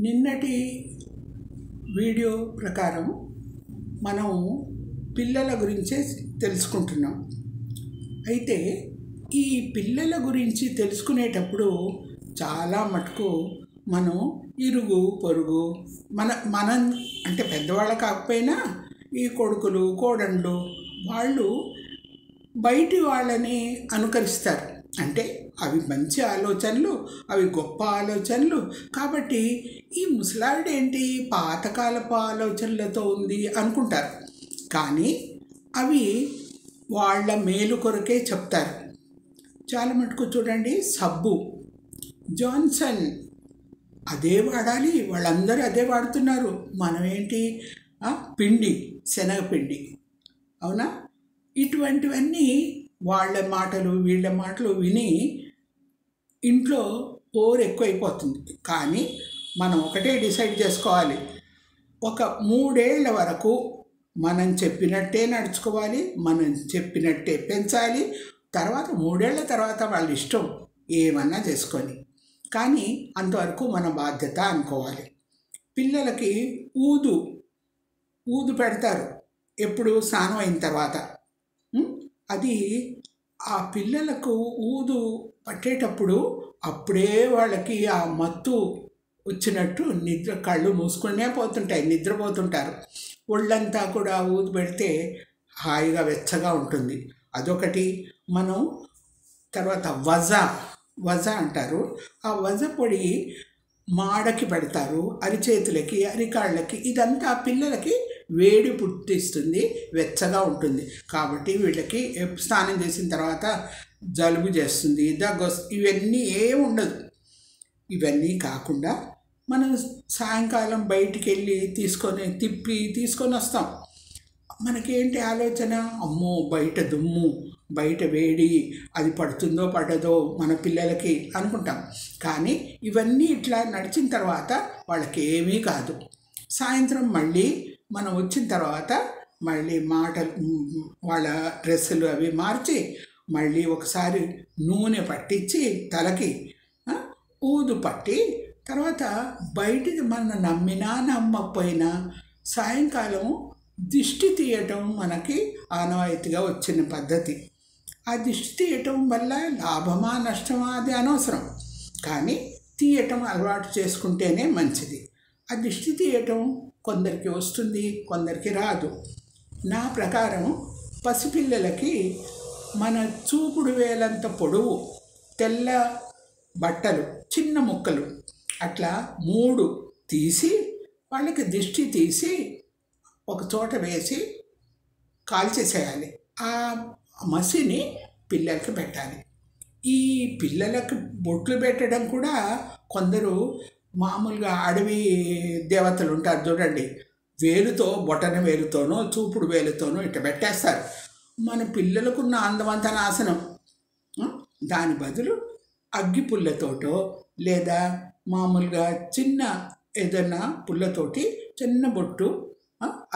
నిన్నటి వీడియో ప్రకారం మనం పిల్లల గురించే తెలుసుకుంటున్నాం. అయితే ఈ పిల్లల గురించి తెలుసుకునేటప్పుడు చాలా మటుకు మనం ఇరుగు పొరుగు మనం అంటే పెద్దవాళ్ళు కాకపోయినా ఈ కొడుకులు కోడళ్ళు వాళ్ళు బయటి వాళ్ళని అనుకరిస్తారు. అంటే అవి మంచి ఆలోచనలు, అవి గొప్ప ఆలోచనలు. కాబట్టి ఈ ముసలావిడేంటి పాతకాలపు ఆలోచనలతో ఉంది అనుకుంటారు. కానీ అవి వాళ్ళ మేలు కొరకే చెప్తారు. చాలా మటుకు చూడండి, సబ్బు జాన్సన్ అదే వాడాలి, వాళ్ళందరూ అదే వాడుతున్నారు. మనమేంటి పిండి, శనగపిండి, అవునా? ఇటువంటివన్నీ వాళ్ళ మాటలు వీళ్ళ మాటలు విని ఇంట్లో పోరు ఎక్కువైపోతుంది. కానీ మనం ఒకటే డిసైడ్ చేసుకోవాలి, ఒక 3 ఏళ్ల వరకు మనం చెప్పినట్టే నడుచుకోవాలి, మనం చెప్పినట్టే పెంచాలి. తర్వాత 3 ఏళ్ల తర్వాత వాళ్ళ ఇష్టం ఏమన్నా చేసుకొని, కానీ అంతవరకు మన బాధ్యత అనుకోవాలి. పిల్లలకి ఊదు పెడతారు ఎప్పుడు? స్నానం అయిన తర్వాత. అది ఆ పిల్లలకు ఊదు పట్టేటప్పుడు అప్పుడే వాళ్ళకి ఆ మత్తు వచ్చినట్టు కళ్ళు మూసుకునే పోతుంటాయి, నిద్రపోతుంటారు. ఒళ్ళంతా కూడా ఊదు పెడితే హాయిగా వెచ్చగా ఉంటుంది. అదొకటి. మనం తర్వాత వజ అంటారు. ఆ వజ పొడి మాడకి పెడతారు, అరిచేతులకి, అరికాళ్ళకి. ఇదంతా పిల్లలకి వేడి పుట్టిస్తుంది, వెచ్చగా ఉంటుంది. కాబట్టి వీళ్ళకి స్నానం చేసిన తర్వాత జలుబు చేస్తుంది, దగ్గు, ఇవన్నీ ఏమి ఉండదు. ఇవన్నీ కాకుండా మనం సాయంకాలం బయటికి వెళ్ళి తీసుకొని వస్తాం. మనకేంటి ఆలోచన? అమ్మో, బయట దుమ్ము, బయట వేడి, అది పడుతుందో పడదో మన పిల్లలకి అనుకుంటాం. కానీ ఇవన్నీ ఇట్లా నడిచిన తర్వాత వాళ్ళకి ఏమీ కాదు. సాయంత్రం మళ్ళీ మనం వచ్చిన తర్వాత మళ్ళీ వాళ్ళ డ్రెస్సులు అవి మార్చి మళ్ళీ ఒకసారి నూనె పట్టించి తలకి ఊదు పట్టి, తర్వాత బయటికి మనం నమ్మినా నమ్మకపోయినా సాయంకాలం దిష్టి తీయటం మనకి ఆనవాయితీగా వచ్చిన పద్ధతి. ఆ దిష్టి తీయటం వల్ల లాభమా నష్టమా అది అనవసరం, కానీ తీయటం అలవాటు చేసుకుంటేనే మంచిది. ఆ దిష్టి తీయటం కొందరికి వస్తుంది, కొందరికి రాదు. నా ప్రకారం పసిపిల్లలకి మన చూపుడు వేలంత పొడవు తెల్ల బట్టలు, చిన్న ముక్కలు అట్లా 3 తీసి వాళ్ళకి దిష్టి తీసి ఒక చోట వేసి కాల్చేసేయాలి. ఆ మసిని పిల్లలకి పెట్టాలి. ఈ పిల్లలకు బొట్లు పెట్టడం కూడా కొందరు మామూలుగా అడవి దేవతలు ఉంటారు చూడండి, వేలుతో, బొటన వేలుతోనో చూపుడు వేలుతోనో ఇట్లా పెట్టేస్తారు. మన పిల్లలకున్న అందమంతా నాశనం. దాని బదులు అగ్గి పుల్లతోటో లేదా మామూలుగా చిన్న ఏదైనా పుల్లతోటి చిన్న బొట్టు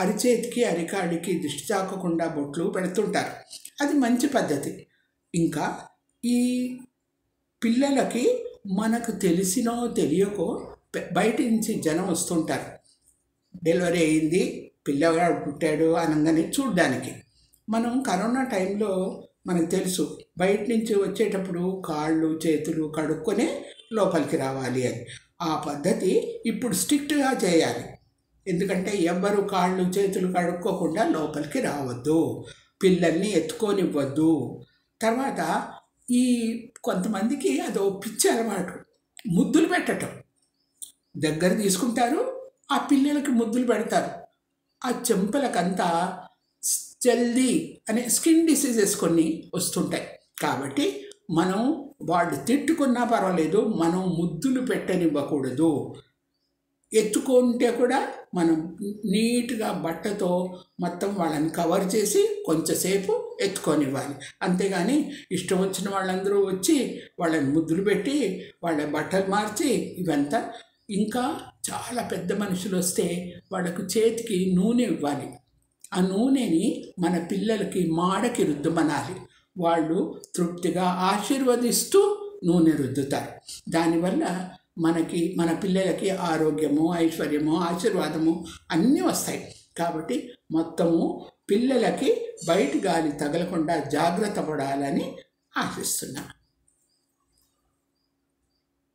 అరిచేతికి, అరికాడికి దిష్టి తాకకుండా బొట్లు పెడుతుంటారు. అది మంచి పద్ధతి. ఇంకా ఈ పిల్లలకి మనకు తెలిసినో తెలియకో బయట నుంచి జనం వస్తుంటారు. డెలివరీ అయింది, పిల్లగాడు పుట్టాడు అనగానే చూడ్డానికి. మనం కరోనా టైంలో మనకు తెలుసు, బయట నుంచి వచ్చేటప్పుడు కాళ్ళు చేతులు కడుక్కొనే లోపలికి రావాలి అని. ఆ పద్ధతి ఇప్పుడు స్ట్రిక్ట్గా చేయాలి. ఎందుకంటే ఎవ్వరు కాళ్ళు చేతులు కడుక్కోకుండా లోపలికి రావద్దు, పిల్లల్ని ఎత్తుకోనివ్వద్దు. తర్వాత ఈ కొంతమందికి అదో పిచ్చి అలవాటు, ముద్దులు పెట్టడం. దగ్గర తీసుకుంటారు, ఆ పిల్లలకి ముద్దులు పెడతారు. ఆ చెంపలకంతా జల్దీ అనే స్కిన్ డిసీజెస్ కొన్ని వస్తుంటాయి. కాబట్టి మనం వాళ్ళు తిట్టుకున్నా పర్వాలేదు, మనం ముద్దులు పెట్టనివ్వకూడదు. ఎత్తుకుంటే కూడా మనం నీట్గా బట్టతో మొత్తం వాళ్ళని కవర్ చేసి కొంచెంసేపు ఎత్తుకొనివ్వాలి. అంతేగాని ఇష్టం వచ్చిన వాళ్ళందరూ వచ్చి వాళ్ళని ముద్దులు పెట్టి వాళ్ళ బట్టలు మార్చి ఇవంతా. ఇంకా చాలా పెద్ద మనుషులు వస్తే వాళ్ళకు చేతికి నూనె ఇవ్వాలి. ఆ నూనెని మన పిల్లలకి మాడకి రుద్దమనాలి. వాళ్ళు తృప్తిగా ఆశీర్వదిస్తూ నూనె రుద్దుతారు. దానివల్ల మన పిల్లలకి ఆరోగ్యము, ఐశ్వర్యము, ఆశీర్వాదము అన్నీ వస్తాయి. కాబట్టి మొత్తము పిల్లలకి బయట గాలి తగలకుండా జాగ్రత్త పడాలని ఆశిస్తున్నా.